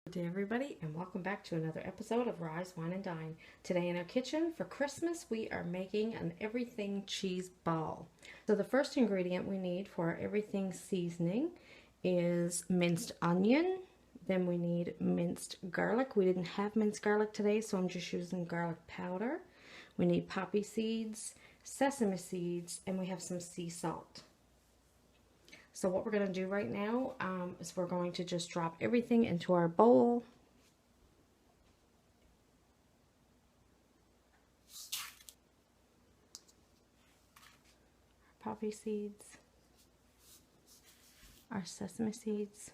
Good day everybody, and welcome back to another episode of Rise, Wine, and Dine. Today in our kitchen for Christmas we are making an everything cheese ball. So the first ingredient we need for our everything seasoning is minced onion. Then we need minced garlic. We didn't have minced garlic today, so I'm just using garlic powder. We need poppy seeds, sesame seeds, and we have some sea salt. So what we're going to do right now is we're going to just drop everything into our bowl. Our poppy seeds, our sesame seeds,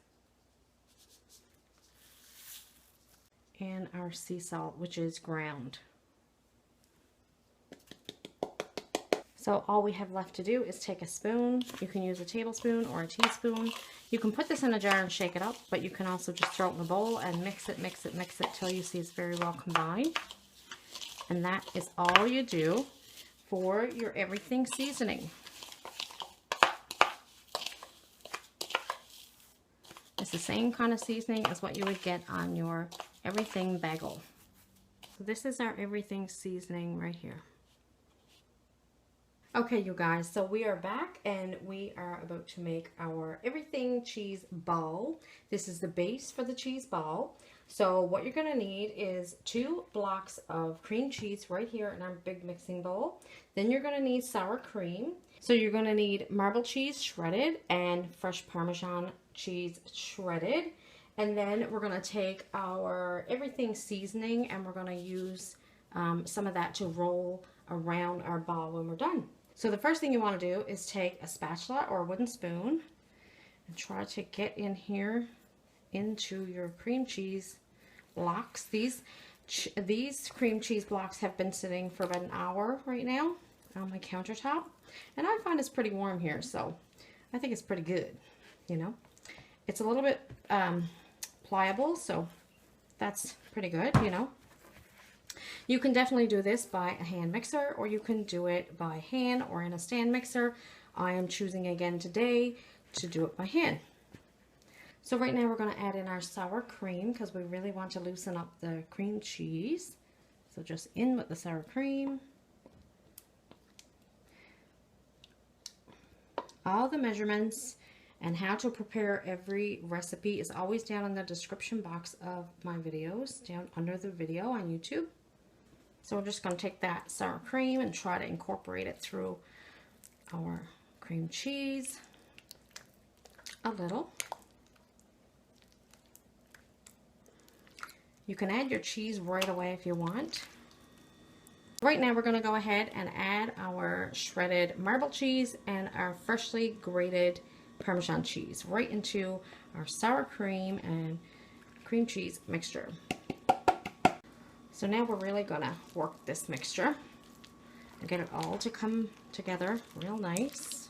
and our sea salt, which is ground. So all we have left to do is take a spoon. You can use a tablespoon or a teaspoon. You can put this in a jar and shake it up, but you can also just throw it in a bowl and mix it till you see it's very well combined. And that is all you do for your everything seasoning. It's the same kind of seasoning as what you would get on your everything bagel. So this is our everything seasoning right here. Okay, you guys, so we are back and we are about to make our everything cheese ball. This is the base for the cheese ball. So what you're going to need is 2 blocks of cream cheese right here in our big mixing bowl. Then you're going to need sour cream. So you're going to need marble cheese shredded and fresh Parmesan cheese shredded. And then we're going to take our everything seasoning and we're going to use some of that to roll around our ball when we're done. So the first thing you want to do is take a spatula or a wooden spoon and try to get in here into your cream cheese blocks. These cream cheese blocks have been sitting for about an hour right now on my countertop, and I find it's pretty warm here, so I think it's pretty good. You know, it's a little bit pliable, so that's pretty good, you know. You can definitely do this by a hand mixer, or you can do it by hand or in a stand mixer. I am choosing again today to do it by hand. So right now we're going to add in our sour cream because we really want to loosen up the cream cheese. So just in with the sour cream. All the measurements and how to prepare every recipe is always down in the description box of my videos, down under the video on YouTube. So we're just going to take that sour cream and try to incorporate it through our cream cheese a little. You can add your cheese right away if you want. Right now we're going to go ahead and add our shredded marble cheese and our freshly grated Parmesan cheese right into our sour cream and cream cheese mixture. So now we're really going to work this mixture and get it all to come together real nice.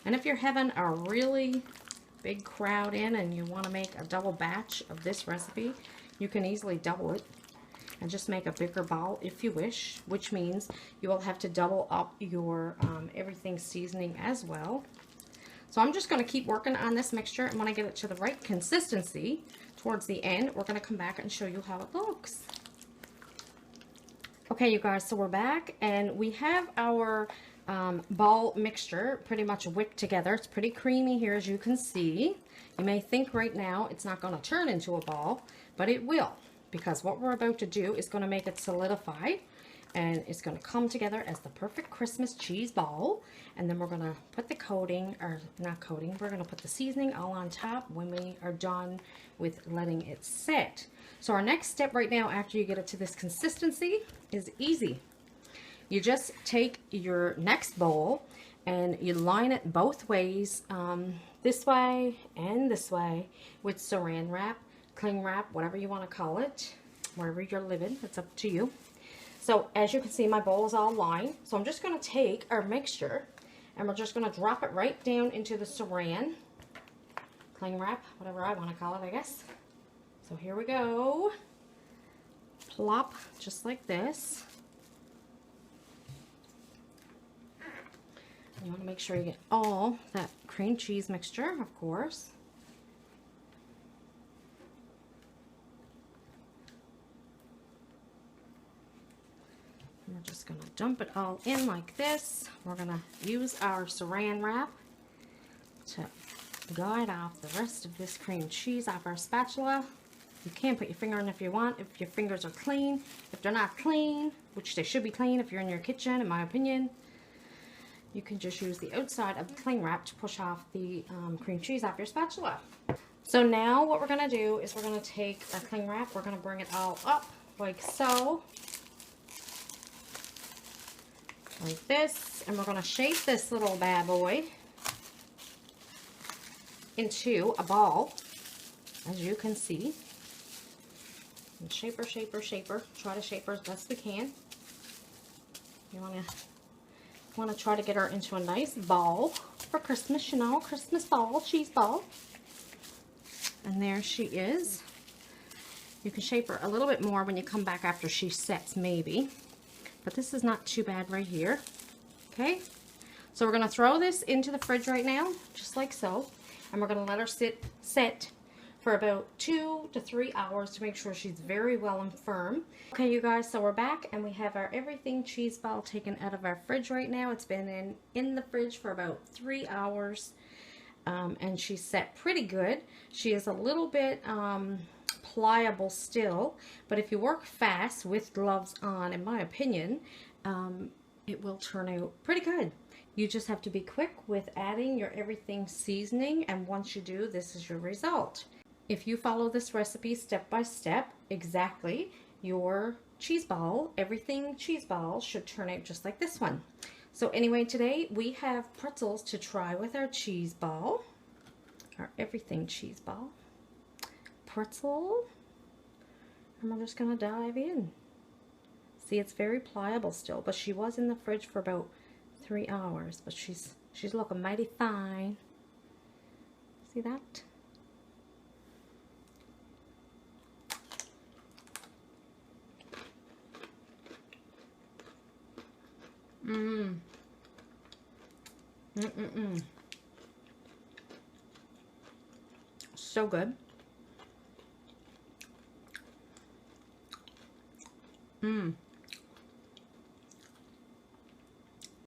And if you're having a really big crowd in and you want to make a double batch of this recipe, you can easily double it and just make a bigger ball if you wish, which means you will have to double up your everything seasoning as well. So I'm just going to keep working on this mixture, and when I get it to the right consistency towards the end, we're going to come back and show you how it looks. Okay, you guys, so we're back and we have our ball mixture pretty much whipped together. It's pretty creamy here, as you can see. You may think right now it's not going to turn into a ball, but it will, because what we're about to do is going to make it solidify, and it's going to come together as the perfect Christmas cheese ball. And then we're going to put the coating, or not coating, we're going to put the seasoning all on top when we are done with letting it set. So our next step right now, after you get it to this consistency, is easy. You just take your next bowl and you line it both ways, this way and this way, with saran wrap, cling wrap, whatever you want to call it, wherever you're living, it's up to you. So as you can see, my bowl is all lined. So I'm just going to take our mixture and we're just going to drop it right down into the saran, cling wrap, whatever I want to call it, I guess. So here we go. Plop, just like this. You want to make sure you get all that cream cheese mixture, of course. We're just going to dump it all in like this. We're going to use our saran wrap to guide off the rest of this cream cheese off our spatula. You can put your finger in if you want, if your fingers are clean. If they're not clean, which they should be clean if you're in your kitchen, in my opinion, you can just use the outside of the cling wrap to push off the cream cheese off your spatula. So now what we're going to do is we're going to take our cling wrap, we're going to bring it all up like so. Like this, and we're going to shape this little bad boy into a ball, as you can see. And shape her, shape her, shape her. Try to shape her as best we can. You want to try to get her into a nice ball for Christmas, you know, Christmas ball, cheese ball. And there she is. You can shape her a little bit more when you come back after she sets, maybe. But this is not too bad right here. Okay, so we're going to throw this into the fridge right now, just like so. And we're going to let her set for about 2 to 3 hours to make sure she's very well and firm. Okay, you guys, so we're back and we have our everything cheese ball taken out of our fridge right now. It's been in the fridge for about 3 hours. And she's set pretty good. She is a little bit pliable still, but if you work fast with gloves on, in my opinion, it will turn out pretty good. You just have to be quick with adding your everything seasoning, and once you do, this is your result. If you follow this recipe step by step exactly, your cheese ball, everything cheese ball, should turn out just like this one. So anyway, today we have pretzels to try with our cheese ball, our everything cheese ball. Pretzel, and we're just gonna dive in. See, it's very pliable still, but she was in the fridge for about 3 hours, but she's looking mighty fine. See that? So good.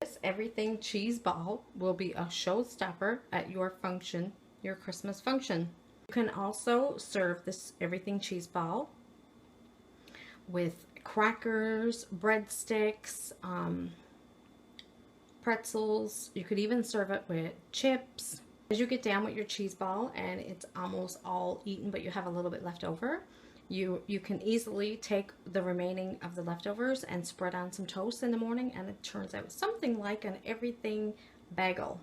This everything cheese ball will be a showstopper at your function, your Christmas function. You can also serve this everything cheese ball with crackers, breadsticks, pretzels. You could even serve it with chips. As you get down with your cheese ball and it's almost all eaten, but you have a little bit left over, you can easily take the remaining of the leftovers and spread on some toast in the morning, and it turns out something like an everything bagel.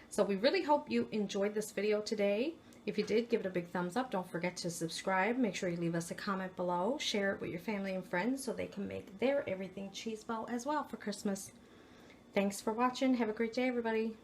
So we really hope you enjoyed this video today. If you did, give it a big thumbs up. Don't forget to subscribe. Make sure you leave us a comment below. Share it with your family and friends so they can make their everything cheese ball as well for Christmas. Thanks for watching. Have a great day, everybody.